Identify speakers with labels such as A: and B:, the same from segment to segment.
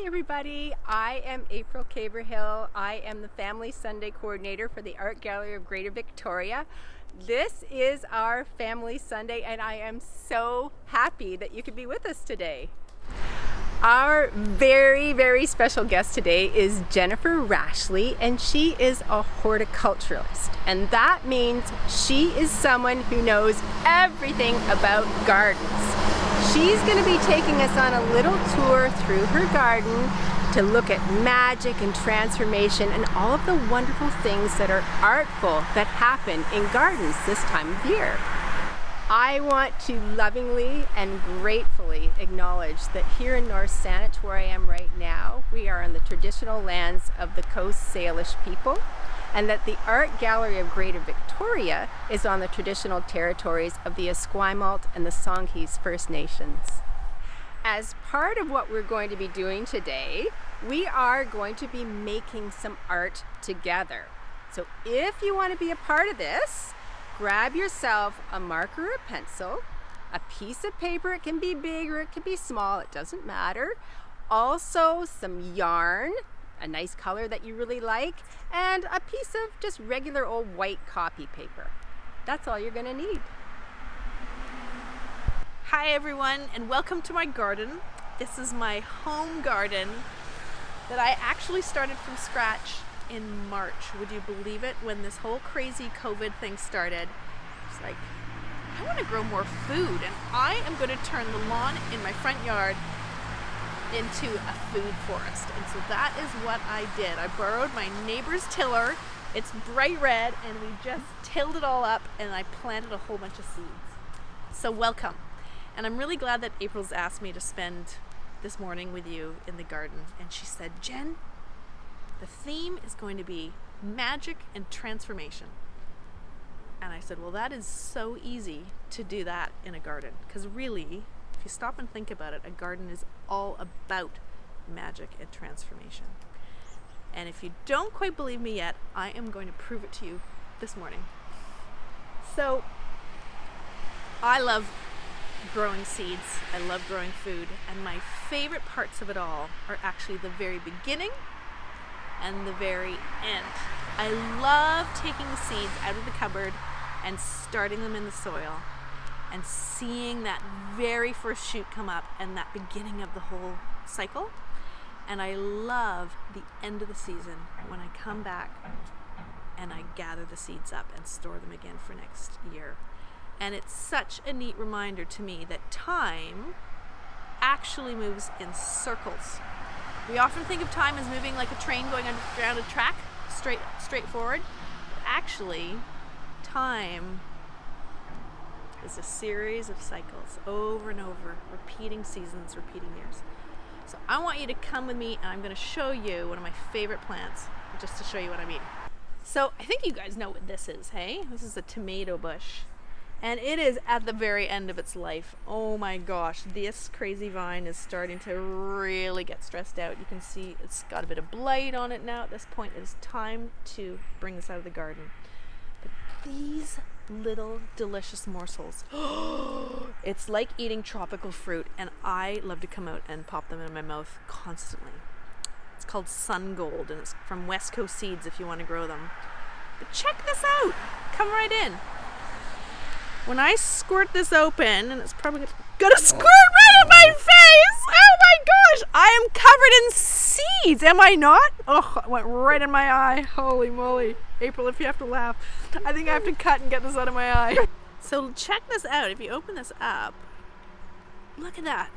A: everybody, I am April Caverhill. I am the Family Sunday Coordinator for the Art Gallery of Greater Victoria. This is our Family Sunday and I am so happy that you could be with us today. Our very special guest today is Jen Rashleigh, and she is a horticulturalist, and that means she is someone who knows everything about gardens. She's going to be taking us on a little tour through her garden to look at magic and transformation and all of the wonderful things that are artful that happen in gardens this time of year. I want to lovingly and gratefully acknowledge that here in North Saanich, where I am right now, we are on the traditional lands of the Coast Salish people, and that the Art Gallery of Greater Victoria is on the traditional territories of the Esquimalt and the Songhees First Nations. As part of what we're going to be doing today, we are going to be making some art together. So if you want to be a part of this, grab yourself a marker or a pencil, a piece of paper. It can be big or it can be small, it doesn't matter. Also some yarn, a nice color that you really like, and a piece of just regular old white copy paper. That's all you're gonna need.
B: Hi everyone, and welcome to my garden. This is my home garden that I actually started from scratch in March. Would you believe it? When this whole crazy COVID thing started, it's like, I want to grow more food, and I am going to turn the lawn in my front yard into a food forest. And so that is what I did. I borrowed my neighbor's tiller. It's bright red, and we just tilled it all up, and I planted a whole bunch of seeds. So welcome. And I'm really glad that April's asked me to spend this morning with you in the garden. And she said, Jen, the theme is going to be magic and transformation. And I said, well, that is so easy to do that in a garden. Because really, if you stop and think about it, a garden is all about magic and transformation. And if you don't quite believe me yet, I am going to prove it to you this morning. So, I love growing seeds. I love growing food. And my favorite parts of it all are actually the very beginning and the very end. I love taking the seeds out of the cupboard and starting them in the soil and seeing that very first shoot come up and that beginning of the whole cycle. And I love the end of the season when I come back and I gather the seeds up and store them again for next year. And it's such a neat reminder to me that time actually moves in circles. We often think of time as moving like a train going around a track, straight forward. But actually, time is a series of cycles over and over, repeating seasons, repeating years. So I want you to come with me, and I'm going to show you one of my favorite plants, just to show you what I mean. So I think you guys know what this is, hey? This is a tomato bush. And it is at the very end of its life. Oh my gosh, this crazy vine is starting to really get stressed out. You can see it's got a bit of blight on it now. At this point, it is time to bring this out of the garden. But these little delicious morsels, it's like eating tropical fruit, and I love to come out and pop them in my mouth constantly. It's called Sun Gold, and it's from West Coast Seeds if you want to grow them. But check this out. Come right in. When I squirt this open, and it's probably gonna squirt right in my face! Oh my gosh! I am covered in seeds! Am I not? Oh, it went right in my eye. Holy moly. April, if you have to laugh, I think I have to cut and get this out of my eye. So check this out. If you open this up, look at that.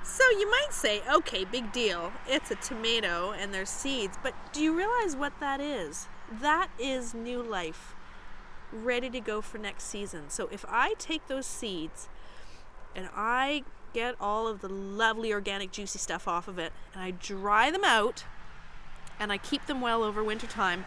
B: So you might say, okay, big deal. It's a tomato and there's seeds, but do you realize what that is? That is new life, ready to go for next season. So if I take those seeds and I get all of the lovely organic juicy stuff off of it and I dry them out and I keep them well over winter time,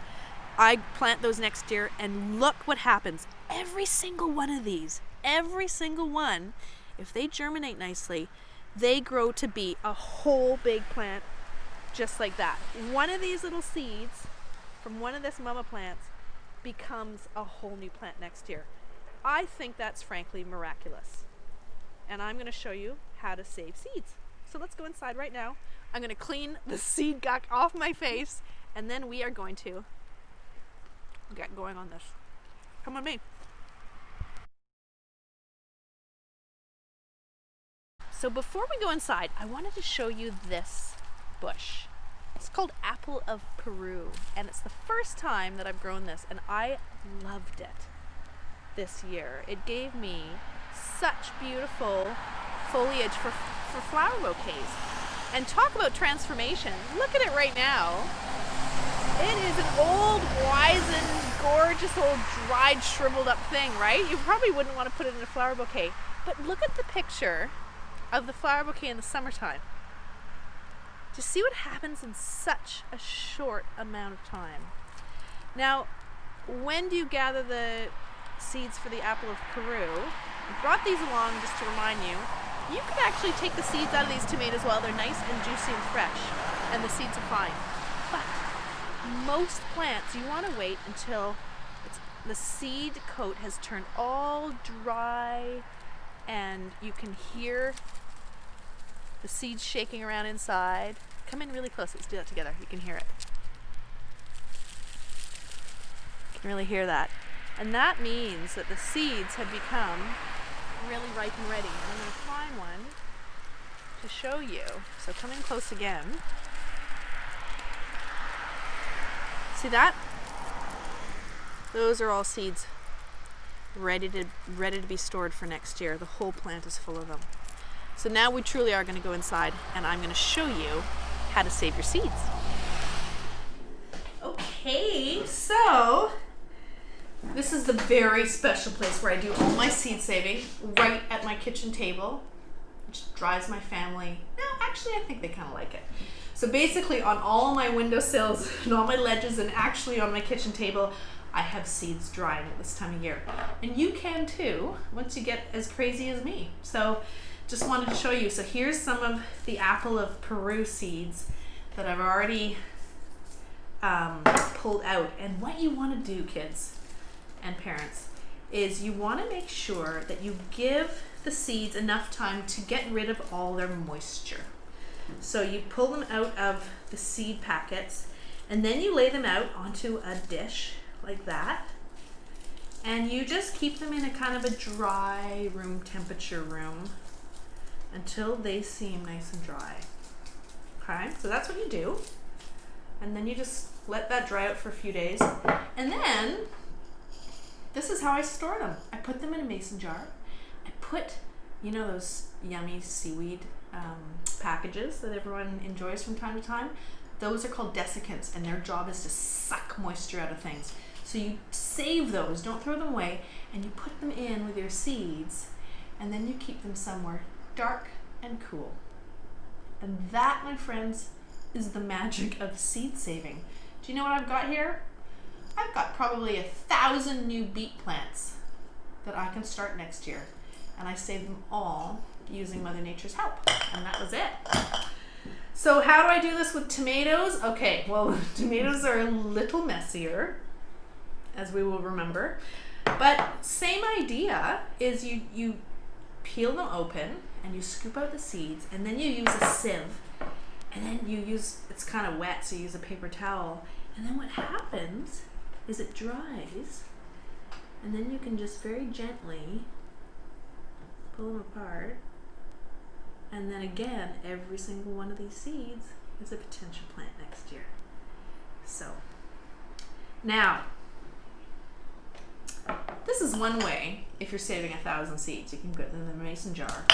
B: I plant those next year, and look what happens. Every single one of these, every single one, if they germinate nicely, they grow to be a whole big plant just like that. One of these little seeds from one of this mama plants becomes a whole new plant next year. I think that's frankly miraculous. And I'm going to show you how to save seeds. So let's go inside right now. I'm going to clean the seed gunk off my face, and then we are going to get going on this. Come with me. So before we go inside, I wanted to show you this bush. It's called Apple of Peru, and it's the first time that I've grown this, and I loved it this year. It gave me such beautiful foliage for flower bouquets. And talk about transformation. Look at it right now. It is an old, wizened, gorgeous old dried, shriveled up thing, right? You probably wouldn't want to put it in a flower bouquet. But look at the picture of the flower bouquet in the summertime. To see what happens in such a short amount of time. Now, when do you gather the seeds for the Apple of Peru? I brought these along just to remind you. You could actually take the seeds out of these tomatoes while they're nice and juicy and fresh, and the seeds are fine. But most plants, you want to wait until the seed coat has turned all dry and you can hear the seeds shaking around inside. Come in really close. Let's do that together. You can hear it. You can really hear that. And that means that the seeds have become really ripe and ready. And I'm going to find one to show you. So come in close again. See that? Those are all seeds ready to be stored for next year. The whole plant is full of them. So now we truly are going to go inside, and I'm going to show you how to save your seeds. Okay, so this is the very special place where I do all my seed saving, right at my kitchen table, which drives my family. No, actually, I think they kind of like it. So basically, on all my windowsills and all my ledges, and actually on my kitchen table, I have seeds drying at this time of year. And you can too, once you get as crazy as me. So just wanted to show you. So here's some of the Apple of Peru seeds that I've already pulled out. And what you want to do, kids and parents, is you want to make sure that you give the seeds enough time to get rid of all their moisture. So you pull them out of the seed packets, and then you lay them out onto a dish like that, and you just keep them in a kind of a dry room temperature room until they seem nice and dry. Okay, so that's what you do, and then you just let that dry out for a few days, and then this is how I store them. I put them in a mason jar. I put, you know, those yummy seaweed packages that everyone enjoys from time to time. Those are called desiccants, and their job is to suck moisture out of things. So you save those, don't throw them away, and you put them in with your seeds, and then you keep them somewhere dark and cool. And that, my friends, is the magic of seed saving. Do you know what I've got here? I've got probably 1,000 new beet plants that I can start next year. And I saved them all using Mother Nature's help. And that was it. So how do I do this with tomatoes? Okay, well, tomatoes are a little messier, as we will remember. But same idea is you peel them open and you scoop out the seeds, and then you use a sieve, and then you use, it's kind of wet, so you use a paper towel. And then what happens is it dries, and then you can just very gently pull them apart. And then again, every single one of these seeds is a potential plant next year. So, now, this is one way, if you're saving 1,000 seeds, you can put them in a mason jar.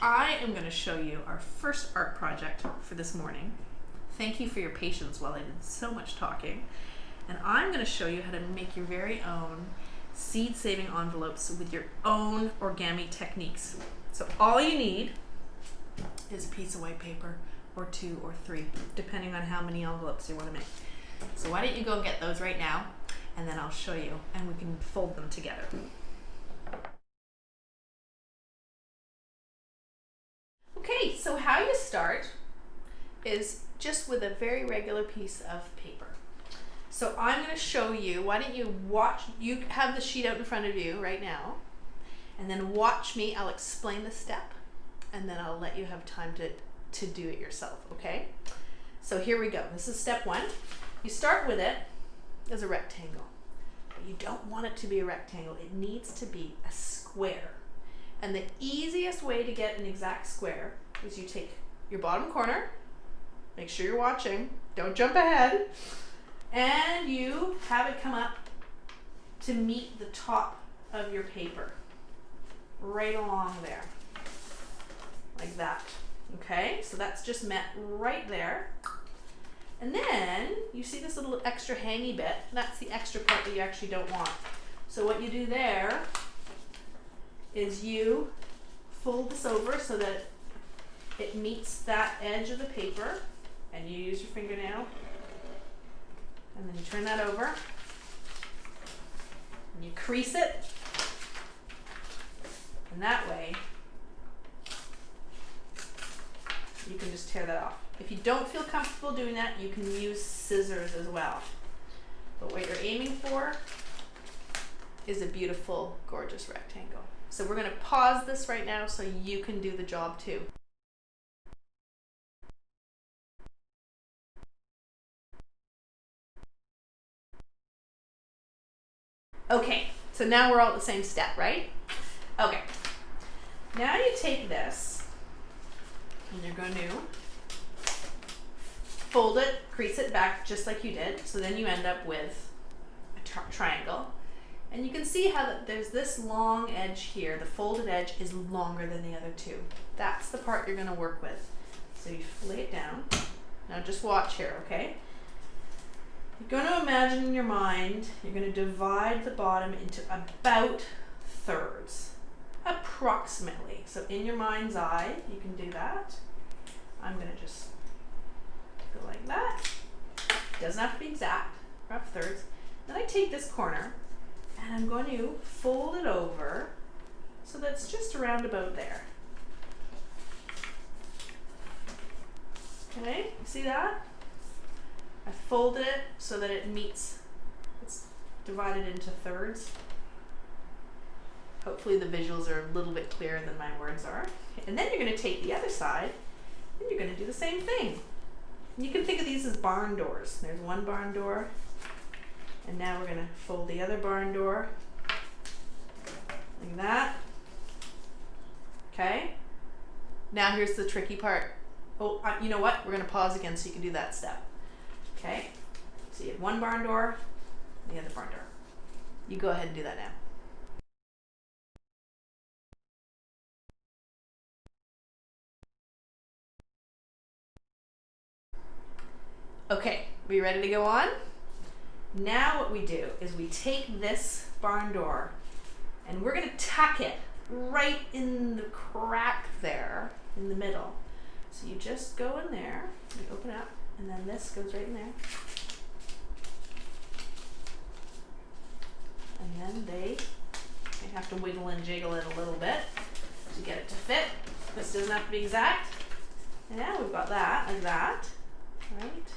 B: I am going to show you our first art project for this morning. Thank you for your patience while I did so much talking. And I'm going to show you how to make your very own seed saving envelopes with your own origami techniques. So all you need is a piece of white paper, or 2 or 3, depending on how many envelopes you want to make. So why don't you go get those right now, and then I'll show you, and we can fold them together. Okay, so how you start is just with a very regular piece of paper. So I'm going to show you, why don't you watch, you have the sheet out in front of you right now, and then watch me, I'll explain the step, and then I'll let you have time to do it yourself, okay? So here we go. This is step one. You start with it as a rectangle, but you don't want it to be a rectangle. It needs to be a square. And the easiest way to get an exact square is you take your bottom corner, make sure you're watching, don't jump ahead, and you have it come up to meet the top of your paper, right along there, like that. Okay, so that's just met right there. And then you see this little extra hangy bit, that's the extra part that you actually don't want. So what you do there is you fold this over so that it meets that edge of the paper, and you use your fingernail, and then you turn that over, and you crease it, and that way you can just tear that off. If you don't feel comfortable doing that, you can use scissors as well. But what you're aiming for is a beautiful, gorgeous rectangle. So we're going to pause this right now so you can do the job too. Okay, so now we're all at the same step, right? Okay, now you take this and you're going to fold it, crease it back just like you did, so then you end up with a triangle. And you can see how there's this long edge here. The folded edge is longer than the other two. That's the part you're going to work with. So you lay it down. Now just watch here, okay? You're going to imagine in your mind, you're going to divide the bottom into about thirds, approximately. So in your mind's eye, you can do that. I'm going to just go like that. Doesn't have to be exact, rough thirds. Then I take this corner and I'm going to fold it over so that it's just around about there. Okay, you see that? I folded it so that it meets, it's divided into thirds. Hopefully the visuals are a little bit clearer than my words are. And then you're going to take the other side and you're going to do the same thing. And you can think of these as barn doors. There's one barn door. And now we're going to fold the other barn door like that. Okay. Now here's the tricky part. Oh, you know what? We're going to pause again so you can do that step. Okay. So you have one barn door, the other barn door. You go ahead and do that now. Okay, we ready to go on? Now what we do is we take this barn door and we're going to tuck it right in the crack there in the middle. So you just go in there, you open it up, and then this goes right in there. And then they have to wiggle and jiggle it a little bit to get it to fit. This doesn't have to be exact. And now we've got that like that, right?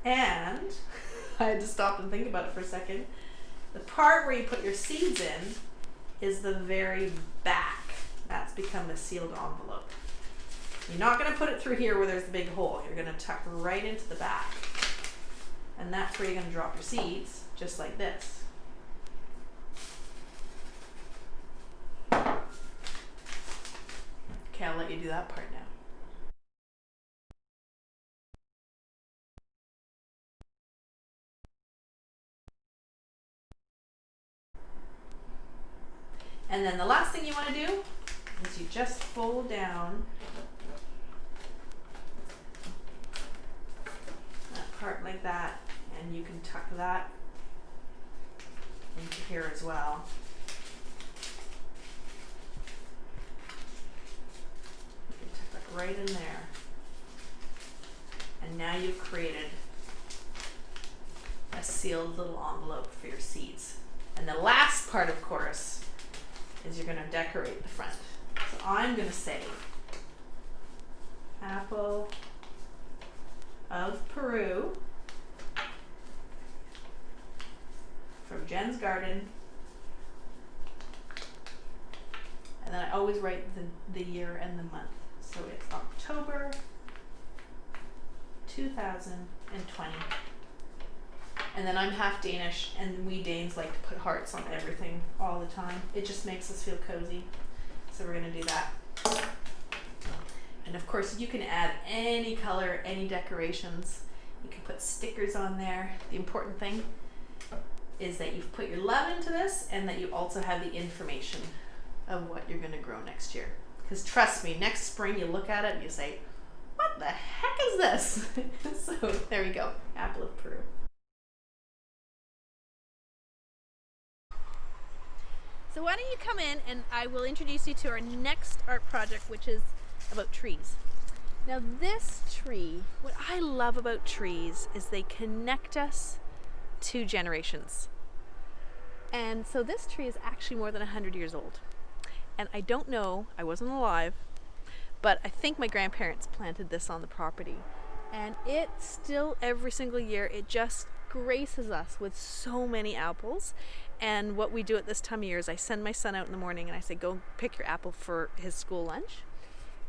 B: And I had to stop and think about it for a second. The part where you put your seeds in is the very back. That's become a sealed envelope. You're not going to put it through here where there's the big hole. You're going to tuck right into the back. And that's where you're going to drop your seeds, just like this. Okay, I'll let you do that part now. And then the last thing you want to do is you just fold down that part like that, and you can tuck that into here as well. You can tuck that right in there. And now you've created a sealed little envelope for your seeds. And the last part, of course, is you're going to decorate the front. So I'm going to say apple of Peru from Jen's garden always write the year and the month. So it's October 2020. And then I'm half Danish, and we Danes like to put hearts on everything all the time. It just makes us feel cozy. So we're gonna do that. And of course you can add any color, any decorations. You can put stickers on there. The important thing is that you've put your love into this and that you also have the information of what you're gonna grow next year. Because trust me, next spring you look at it and you say, what the heck is this? So there we go, apple of Peru. So why don't you come in and I will introduce you to our next art project, which is about trees. Now this tree, what I love about trees is they connect us to generations. And so this tree is actually more than 100 years old. And I don't know, I wasn't alive, but I think my grandparents planted this on the property. And it still, every single year, it just graces us with so many apples. And what we do at this time of year is I send my son out in the morning and I say, go pick your apple for his school lunch.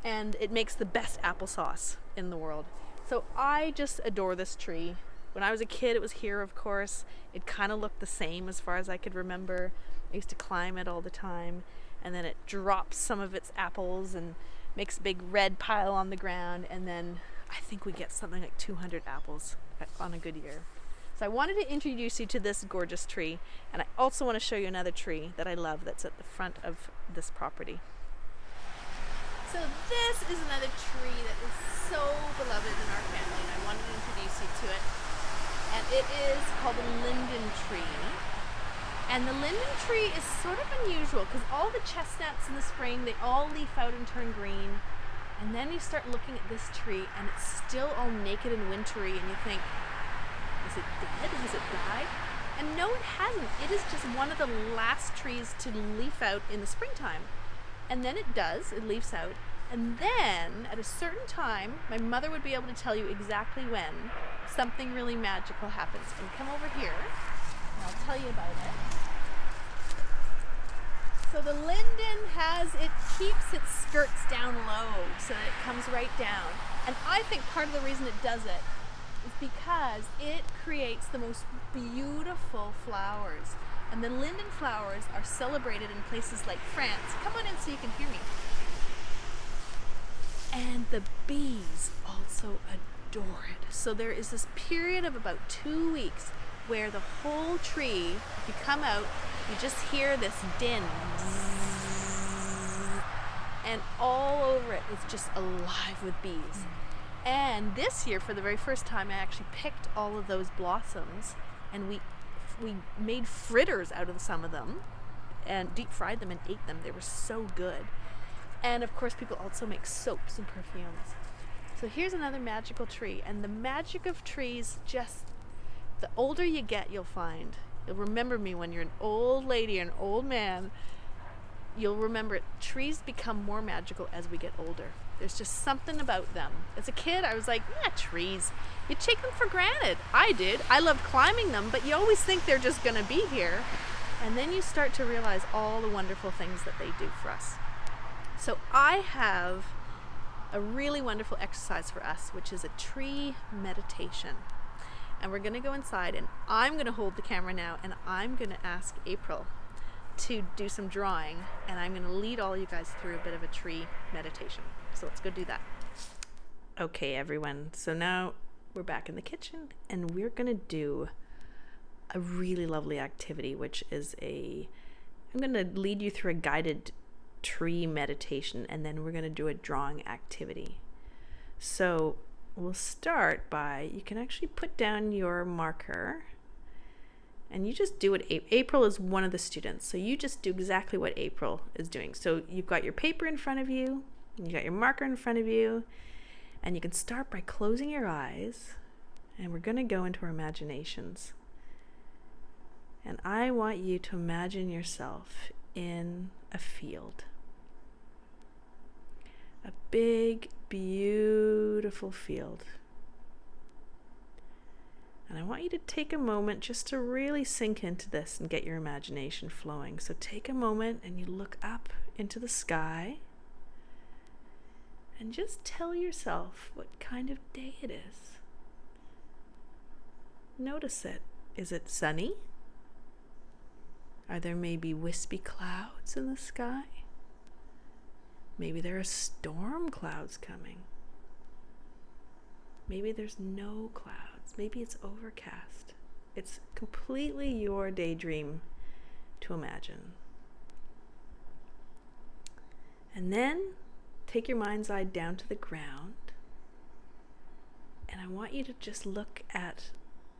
B: And it makes the best applesauce in the world. So I just adore this tree. When I was a kid, it was here, of course. It kind of looked the same as far as I could remember. I used to climb it all the time. And then it drops some of its apples and makes a big red pile on the ground. And then I think we get something like 200 apples on a good year. So I wanted to introduce you to this gorgeous tree, and I also want to show you another tree that I love that's at the front of this property. So this is another tree that is so beloved in our family, and I wanted to introduce you to it. And it is called the Linden Tree. And the Linden Tree is sort of unusual because all the chestnuts in the spring, they all leaf out and turn green. And then you start looking at this tree and it's still all naked and wintry, and you think, is it dead? Has it died? And no, it hasn't. It is just one of the last trees to leaf out in the springtime. And then it does, it leaves out. And then at a certain time, my mother would be able to tell you exactly when something really magical happens. And come over here and I'll tell you about it. So the linden keeps its skirts down low so that it comes right down. And I think part of the reason it does it is because it creates the most beautiful flowers. And the linden flowers are celebrated in places like France. Come on in so you can hear me. And the bees also adore it. So there is this period of about 2 weeks where the whole tree, if you come out, you just hear this din. And all over it, it's just alive with bees. And this year, for the very first time, I actually picked all of those blossoms and we made fritters out of some of them and deep fried them and ate them. They were so good. And of course, people also make soaps and perfumes. So here's another magical tree. And the magic of trees, just the older you get, you'll find. You'll remember me when you're an old lady or an old man. You'll remember it. Trees become more magical as we get older. There's just something about them. As a kid, I was like, yeah, trees. You take them for granted. I did. I loved climbing them, but you always think they're just going to be here. And then you start to realize all the wonderful things that they do for us. So I have a really wonderful exercise for us, which is a tree meditation. And we're going to go inside, and I'm going to hold the camera now, and I'm going to ask April to do some drawing, and I'm going to lead all you guys through a bit of a tree meditation. So let's go do that. Okay, everyone. So now we're back in the kitchen, and we're going to do a really lovely activity, which is I'm going to lead you through a guided tree meditation, and then we're going to do a drawing activity. So we'll start by, you can actually put down your marker and you just do what April is one of the students. So you just do exactly what April is doing. So you've got your paper in front of you, and you got your marker in front of you, and you can start by closing your eyes, and we're going to go into our imaginations. And I want you to imagine yourself in a field. A big, beautiful field. And I want you to take a moment just to really sink into this and get your imagination flowing. So take a moment and you look up into the sky and just tell yourself what kind of day it is. Notice it. Is it sunny? Are there maybe wispy clouds in the sky? Maybe there are storm clouds coming. Maybe there's no clouds. Maybe it's overcast. It's completely your daydream to imagine. And then take your mind's eye down to the ground. And I want you to just look at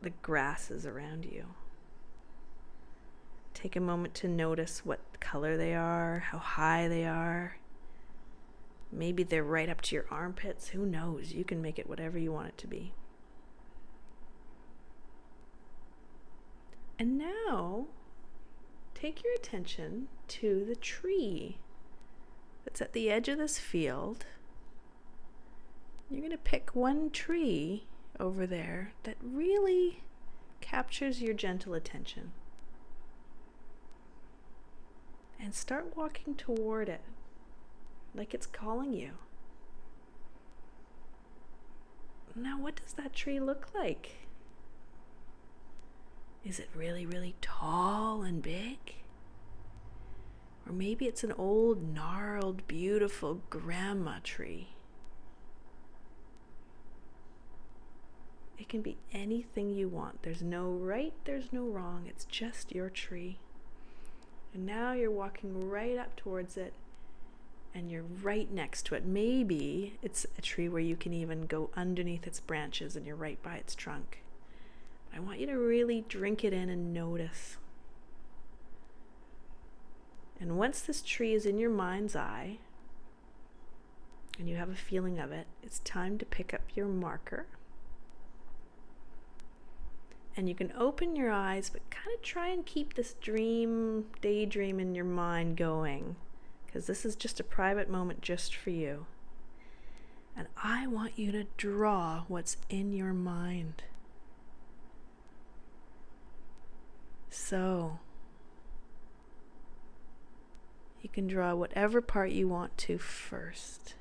B: the grasses around you. Take a moment to notice what color they are, how high they are. Maybe they're right up to your armpits. Who knows? You can make it whatever you want it to be. And now, take your attention to the tree that's at the edge of this field. You're going to pick one tree over there that really captures your gentle attention. And start walking toward it, like it's calling you. Now, what does that tree look like? Is it really, really tall and big? Or maybe it's an old, gnarled, beautiful grandma tree. It can be anything you want. There's no right, there's no wrong. It's just your tree. And now you're walking right up towards it, and you're right next to it. Maybe it's a tree where you can even go underneath its branches and you're right by its trunk. I want you to really drink it in and notice. And once this tree is in your mind's eye, and you have a feeling of it, it's time to pick up your marker. And you can open your eyes, but kind of try and keep this daydream in your mind going, because this is just a private moment just for you. And I want you to draw what's in your mind. So, you can draw whatever part you want to first.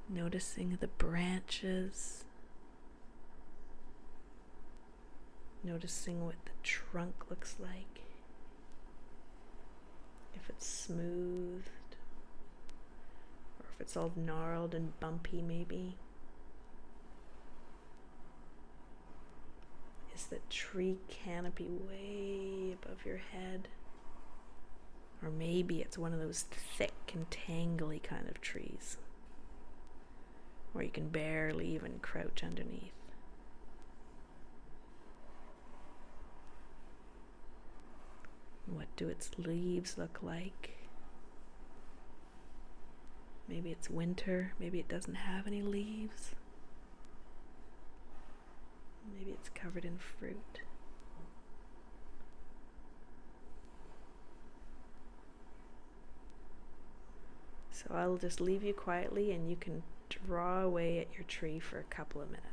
B: Noticing the branches. Noticing what the trunk looks like. If it's smoothed. Or if it's all gnarled and bumpy maybe. Is the tree canopy way above your head? Or maybe it's one of those thick and tangly kind of trees where you can barely even crouch underneath. What do its leaves look like? Maybe it's winter, maybe it doesn't have any leaves. Maybe it's covered in fruit. So I'll just leave you quietly and you can draw away at your tree for a couple of minutes.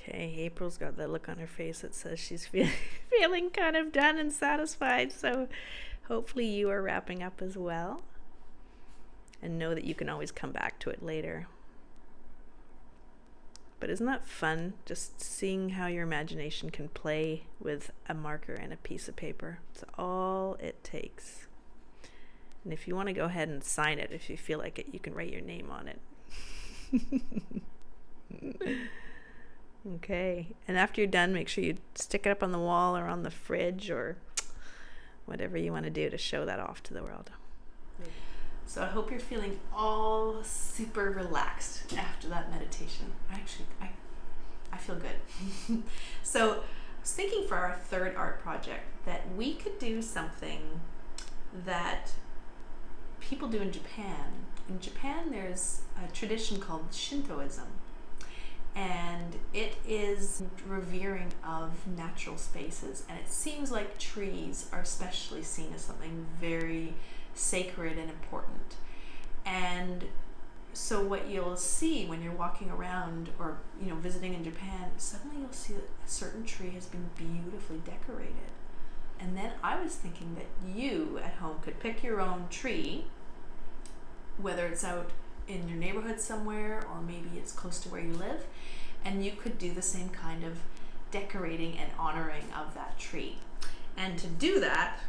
B: Okay, April's got that look on her face that says she's feeling kind of done and satisfied, so hopefully you are wrapping up as well. And know that you can always come back to it later. But isn't that fun, just seeing how your imagination can play with a marker and a piece of paper? It's all it takes. And if you want to go ahead and sign it, if you feel like it, you can write your name on it. Okay, and after you're done, make sure you stick it up on the wall or on the fridge or whatever you want to do to show that off to the world. So I hope you're feeling all super relaxed after that meditation. I feel good. So I was thinking for our third art project that we could do something that people do in Japan. In Japan, there's a tradition called Shintoism, and it is revering of natural spaces, and it seems like trees are especially seen as something very sacred and important. And so what you'll see when you're walking around or visiting in Japan, suddenly you'll see that a certain tree has been beautifully decorated. And then I was thinking that you at home could pick your own tree, whether it's out in your neighborhood somewhere or maybe it's close to where you live, and you could do the same kind of decorating and honoring of that tree. And to do that,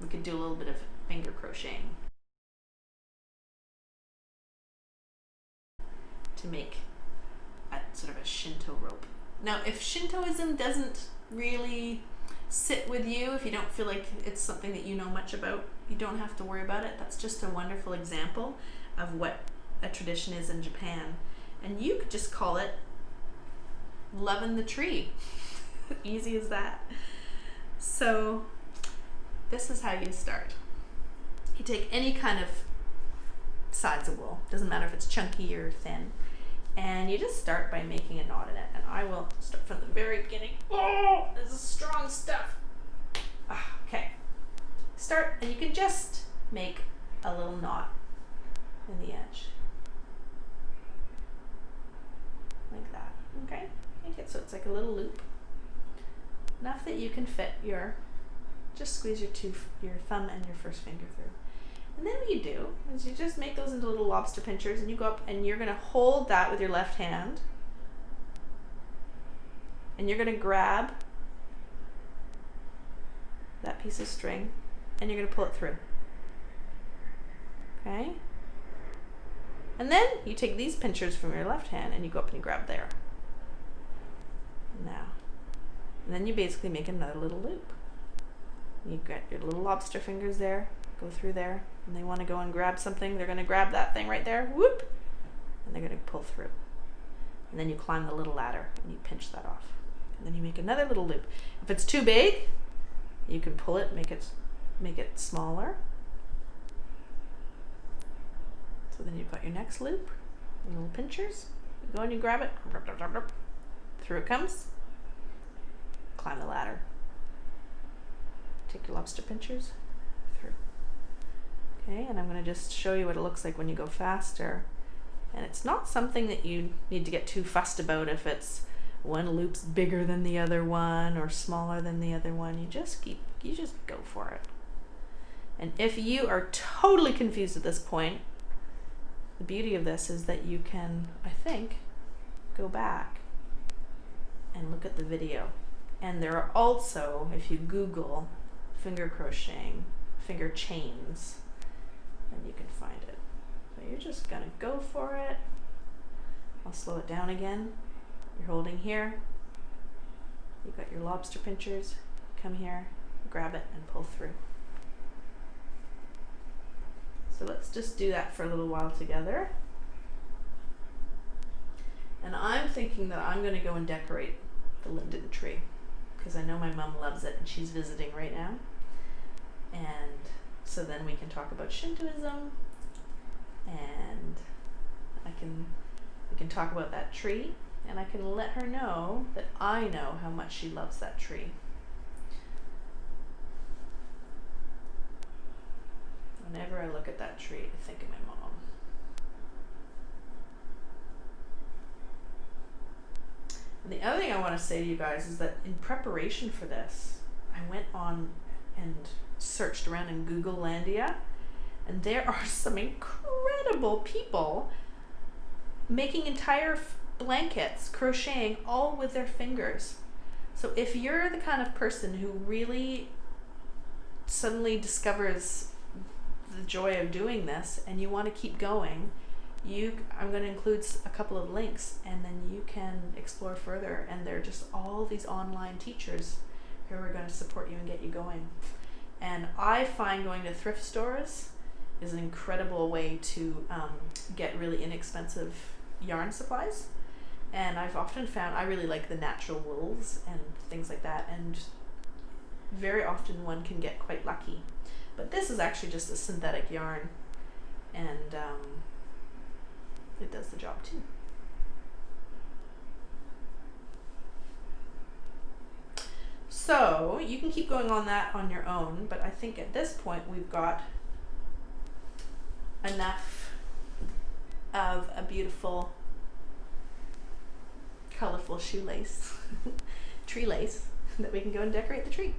B: we could do a little bit of finger crocheting to make a sort of a Shinto rope. Now, if Shintoism doesn't really sit with you, if you don't feel like it's something that you know much about, you don't have to worry about it. That's just a wonderful example of what a tradition is in Japan. And you could just call it loving the tree. Easy as that. So this is how you start. You take any kind of size of wool, doesn't matter if it's chunky or thin, and you just start by making a knot in it. And I will start from the very beginning. Oh, this is strong stuff. Okay. Start, and you can just make a little knot in the edge. Like that, okay? Make it so it's like a little loop. Enough that you can fit just squeeze your thumb and your first finger through. And then what you do is you just make those into little lobster pinchers, and you go up and you're gonna hold that with your left hand, and you're gonna grab that piece of string and you're gonna pull it through. Okay? And then you take these pinchers from your left hand and you go up and you grab there. Now. And then you basically make another little loop. You get your little lobster fingers there, go through there, and they want to go and grab something, they're going to grab that thing right there, whoop, and they're going to pull through. And then you climb the little ladder and you pinch that off. And then you make another little loop. If it's too big, you can pull it, make it smaller. So then you've got your next loop, your little pinchers. You go and you grab it, through it comes. Climb the ladder. Take your lobster pinchers through. Okay, and I'm going to just show you what it looks like when you go faster. And it's not something that you need to get too fussed about if it's one loop's bigger than the other one or smaller than the other one. You just go for it. And if you are totally confused at this point, the beauty of this is that you can, I think, go back and look at the video. And there are also, if you Google finger crocheting, finger chains, then you can find it. So you're just gonna go for it. I'll slow it down again. You're holding here. You've got your lobster pinchers. Come here, grab it, and pull through. So let's just do that for a little while together. And I'm thinking that I'm going to go and decorate the linden tree because I know my mom loves it and she's visiting right now. And so then we can talk about Shintoism, and we can talk about that tree, and I can let her know that I know how much she loves that tree. Whenever I look at that tree, I think of my mom. And the other thing I want to say to you guys is that in preparation for this, I went on and searched around in Googlelandia, and there are some incredible people making entire blankets, crocheting all with their fingers. So if you're the kind of person who really suddenly discovers the joy of doing this and you want to keep going, I'm going to include a couple of links, and then you can explore further. And they're just all these online teachers who are going to support you and get you going. And I find going to thrift stores is an incredible way to get really inexpensive yarn supplies. And I've often found I really like the natural wools and things like that, and very often one can get quite lucky. But this is actually just a synthetic yarn, and it does the job too. So you can keep going on that on your own, but I think at this point we've got enough of a beautiful colorful shoelace, tree lace, that we can go and decorate the tree.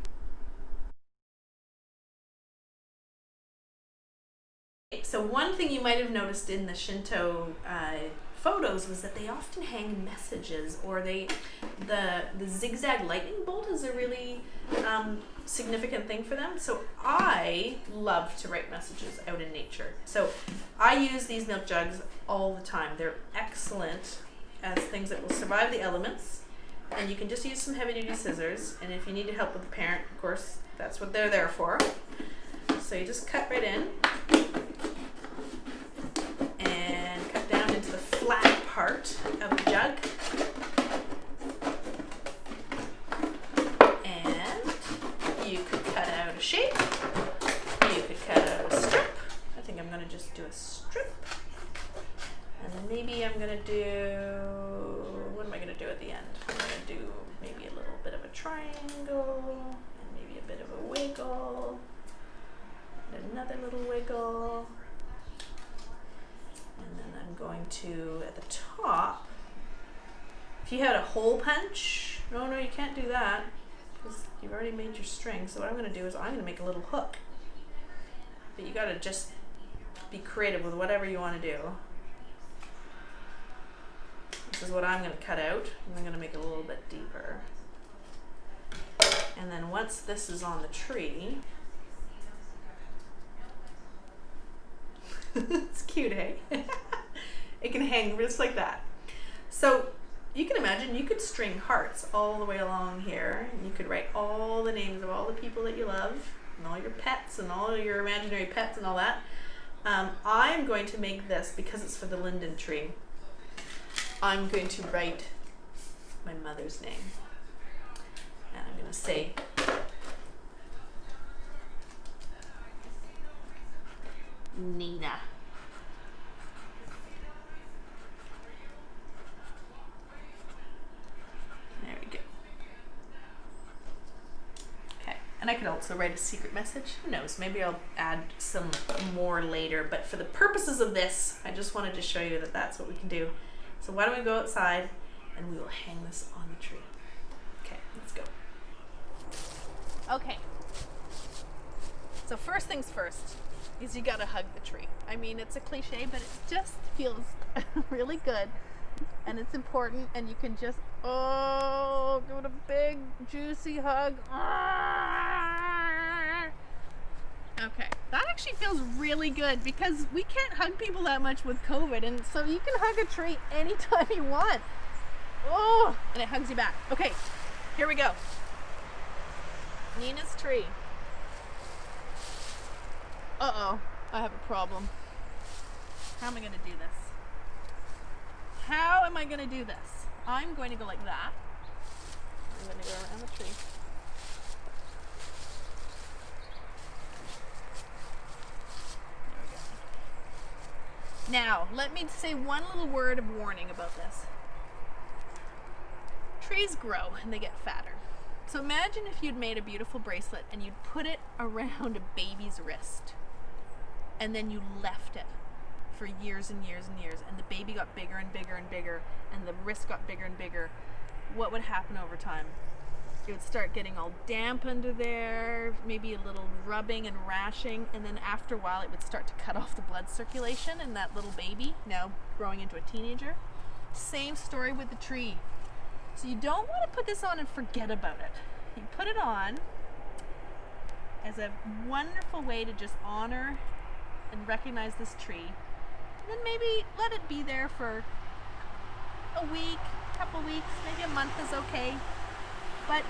B: So one thing you might have noticed in the Shinto photos was that they often hang messages, or the zigzag lightning bolt is a really significant thing for them. So I love to write messages out in nature. So I use these milk jugs all the time. They're excellent as things that will survive the elements, and you can just use some heavy duty scissors, and if you need to help with the parent, of course, that's what they're there for. So you just cut right in and cut down into the flat part of the jug, and you could cut out a shape, you could cut out a strip. I think I'm going to just do a strip, and then maybe I'm going to do, what am I going to do at the end? I'm going to do maybe a little bit of a triangle, and maybe a bit of a wiggle, and another little wiggle, and then I'm going to, at the top, if you had a hole punch, no, you can't do that, because you've already made your string. So what I'm going to do is I'm going to make a little hook, but you got to just be creative with whatever you want to do. This is what I'm going to cut out, and I'm going to make it a little bit deeper. And then once this is on the tree, it's cute, hey? It can hang just like that. So you can imagine you could string hearts all the way along here, and you could write all the names of all the people that you love, and all your pets, and all your imaginary pets, and all that. I'm going to make this, because it's for the Linden Tree, I'm going to write my mother's name. And I'm going to say Nina. There we go. Okay, and I could also write a secret message. Who knows? Maybe I'll add some more later, but for the purposes of this, I just wanted to show you that that's what we can do. So why don't we go outside and we will hang this on the tree. Okay, let's go. Okay. So first things first is you gotta hug the tree. I mean, it's a cliche, but it just feels really good, and it's important, and you can just, give it a big, juicy hug. Okay, that actually feels really good, because we can't hug people that much with COVID, and so you can hug a tree anytime you want. Oh, and it hugs you back. Okay, here we go. Nina's tree. Uh-oh, I have a problem. How am I going to do this? How am I going to do this? I'm going to go like that. I'm going to go around the tree. Now, let me say one little word of warning about this. Trees grow and they get fatter. So imagine if you'd made a beautiful bracelet and you'd put it around a baby's wrist, and then you left it for years and years and years, and the baby got bigger and bigger and bigger, and the wrist got bigger and bigger. what would happen over time? It would start getting all damp under there, maybe a little rubbing and rashing, and then after a while it would start to cut off the blood circulation in that little baby, now growing into a teenager. Same story with the tree. So you don't want to put this on and forget about it. You put it on as a wonderful way to just honor and recognize this tree. And then maybe let it be there for a week, couple weeks, maybe a month is okay. But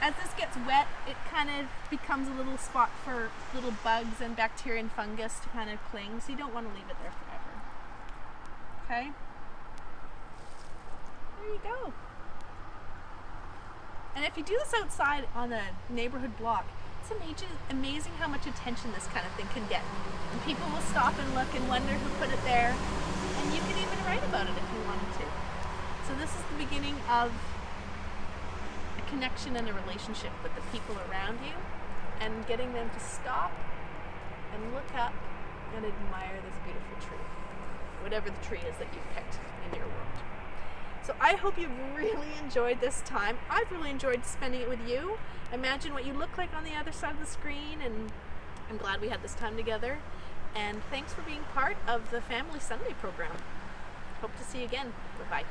B: as this gets wet, it kind of becomes a little spot for little bugs and bacteria and fungus to kind of cling, so you don't want to leave it there forever. Okay? There you go. And if you do this outside on a neighborhood block, it's amazing how much attention this kind of thing can get. And people will stop and look and wonder who put it there, and you can even write about it if you wanted to. So this is the beginning of connection and a relationship with the people around you, and getting them to stop and look up and admire this beautiful tree, whatever the tree is that you've picked in your world. So I hope you've really enjoyed this time. I've really enjoyed spending it with you. Imagine what you look like on the other side of the screen, and I'm glad we had this time together. And thanks for being part of the Family Sunday program. Hope to see you again. Bye-bye.